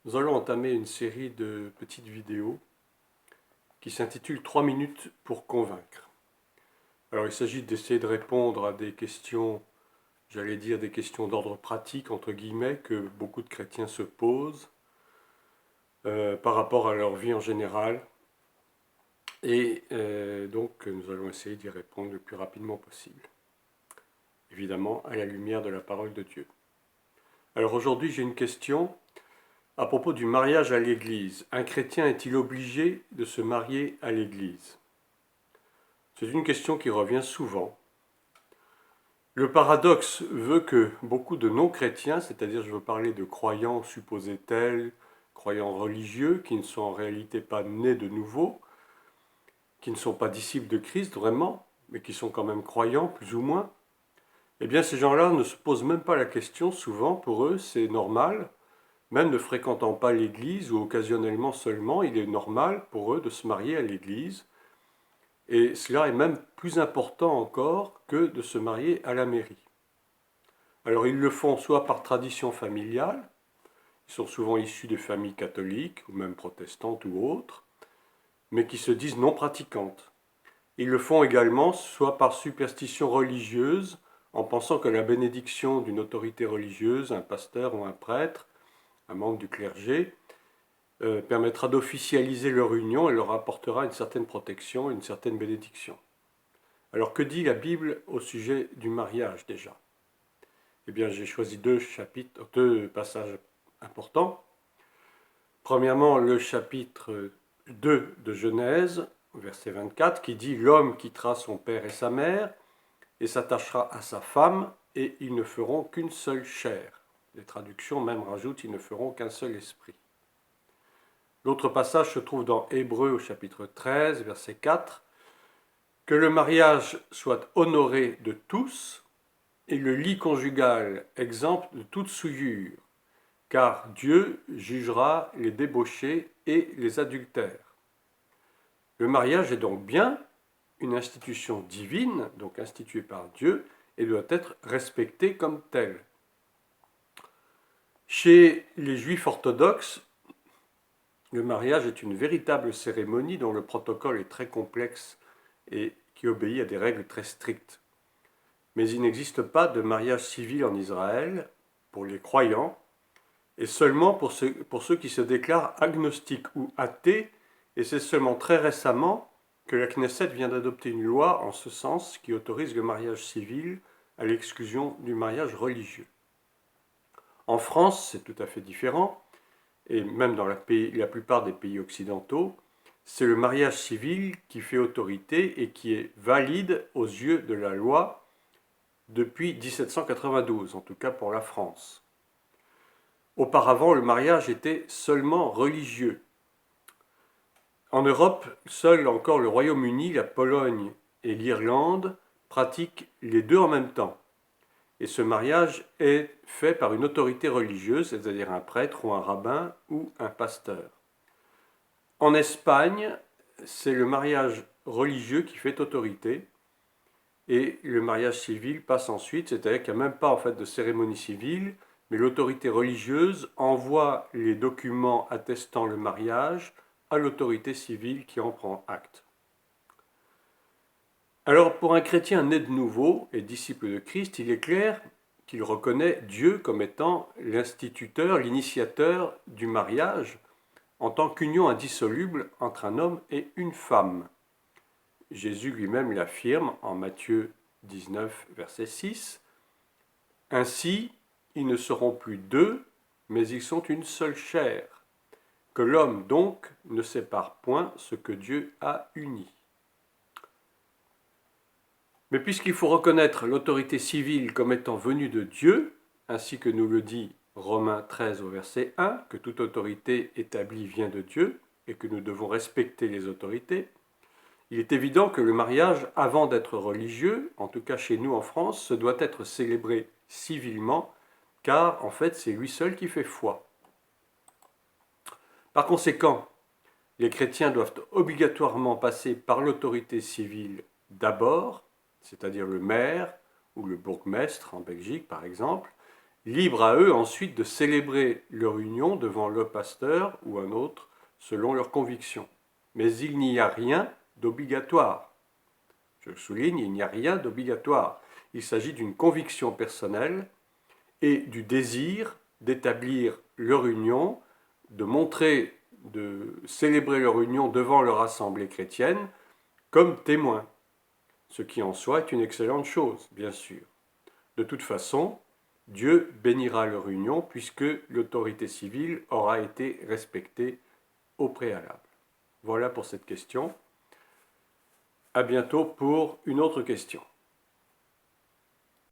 Nous allons entamer une série de petites vidéos qui s'intitule 3 minutes pour convaincre. Alors il s'agit d'essayer de répondre à des questions, j'allais dire des questions d'ordre pratique, entre guillemets, que beaucoup de chrétiens se posent par rapport à leur vie en général. Et donc nous allons essayer d'y répondre le plus rapidement possible. Évidemment à la lumière de la parole de Dieu. Alors aujourd'hui j'ai une question à propos du mariage à l'Église. Un chrétien est-il obligé de se marier à l'Église? C'est une question qui revient souvent. Le paradoxe veut que beaucoup de non-chrétiens, c'est-à-dire je veux parler de croyants supposés tels, croyants religieux, qui ne sont en réalité pas nés de nouveau, qui ne sont pas disciples de Christ vraiment, mais qui sont quand même croyants plus ou moins, eh bien ces gens-là ne se posent même pas la question, souvent pour eux c'est normal, même ne fréquentant pas l'Église ou occasionnellement seulement, il est normal pour eux de se marier à l'Église. Et cela est même plus important encore que de se marier à la mairie. Alors ils le font soit par tradition familiale, ils sont souvent issus de familles catholiques ou même protestantes ou autres, mais qui se disent non pratiquantes. Ils le font également soit par superstition religieuse, en pensant que la bénédiction d'une autorité religieuse, un pasteur ou un prêtre, un membre du clergé, permettra d'officialiser leur union et leur apportera une certaine protection, une certaine bénédiction. Alors que dit la Bible au sujet du mariage déjà? Eh bien j'ai choisi deux passages importants. Premièrement, le chapitre 2 de Genèse, verset 24, qui dit « L'homme quittera son père et sa mère et s'attachera à sa femme, et ils ne feront qu'une seule chair. » Les traductions même rajoutent « Ils ne feront qu'un seul esprit. » L'autre passage se trouve dans Hébreux au chapitre 13, verset 4, « Que le mariage soit honoré de tous, et le lit conjugal exempt de toute souillure, car Dieu jugera les débauchés et les adultères. » Le mariage est donc bien une institution divine, donc instituée par Dieu, et doit être respecté comme tel. Chez les Juifs orthodoxes, le mariage est une véritable cérémonie dont le protocole est très complexe et qui obéit à des règles très strictes. Mais il n'existe pas de mariage civil en Israël pour les croyants, et seulement pour ceux qui se déclarent agnostiques ou athées, et c'est seulement très récemment que la Knesset vient d'adopter une loi en ce sens qui autorise le mariage civil à l'exclusion du mariage religieux. En France, c'est tout à fait différent, et même dans la plupart des pays occidentaux, c'est le mariage civil qui fait autorité et qui est valide aux yeux de la loi depuis 1792, en tout cas pour la France. Auparavant, le mariage était seulement religieux. En Europe, seul encore le Royaume-Uni, la Pologne et l'Irlande pratiquent les deux en même temps. Et ce mariage est fait par une autorité religieuse, c'est-à-dire un prêtre ou un rabbin ou un pasteur. En Espagne, c'est le mariage religieux qui fait autorité et le mariage civil passe ensuite, c'est-à-dire qu'il n'y a même pas en fait de cérémonie civile, mais l'autorité religieuse envoie les documents attestant le mariage à l'autorité civile qui en prend acte. Alors pour un chrétien né de nouveau et disciple de Christ, il est clair qu'il reconnaît Dieu comme étant l'instituteur, l'initiateur du mariage en tant qu'union indissoluble entre un homme et une femme. Jésus lui-même l'affirme en Matthieu 19, verset 6. « Ainsi, ils ne seront plus deux, mais ils sont une seule chair. Que l'homme donc ne sépare point ce que Dieu a uni. » Mais puisqu'il faut reconnaître l'autorité civile comme étant venue de Dieu, ainsi que nous le dit Romains 13 au verset 1, que toute autorité établie vient de Dieu et que nous devons respecter les autorités, il est évident que le mariage, avant d'être religieux, en tout cas chez nous en France, se doit être célébré civilement, car en fait c'est lui seul qui fait foi. Par conséquent, les chrétiens doivent obligatoirement passer par l'autorité civile d'abord, c'est-à-dire le maire ou le bourgmestre en Belgique par exemple, Libre à eux ensuite de célébrer leur union devant le pasteur ou un autre selon leurs convictions. Mais il n'y a rien d'obligatoire. Je souligne, il n'y a rien d'obligatoire. Il s'agit d'une conviction personnelle et du désir d'établir leur union, de montrer, de célébrer leur union devant leur assemblée chrétienne comme témoin, ce qui en soi est une excellente chose, bien sûr. De toute façon, Dieu bénira leur union puisque l'autorité civile aura été respectée au préalable. Voilà pour cette question. À bientôt pour une autre question.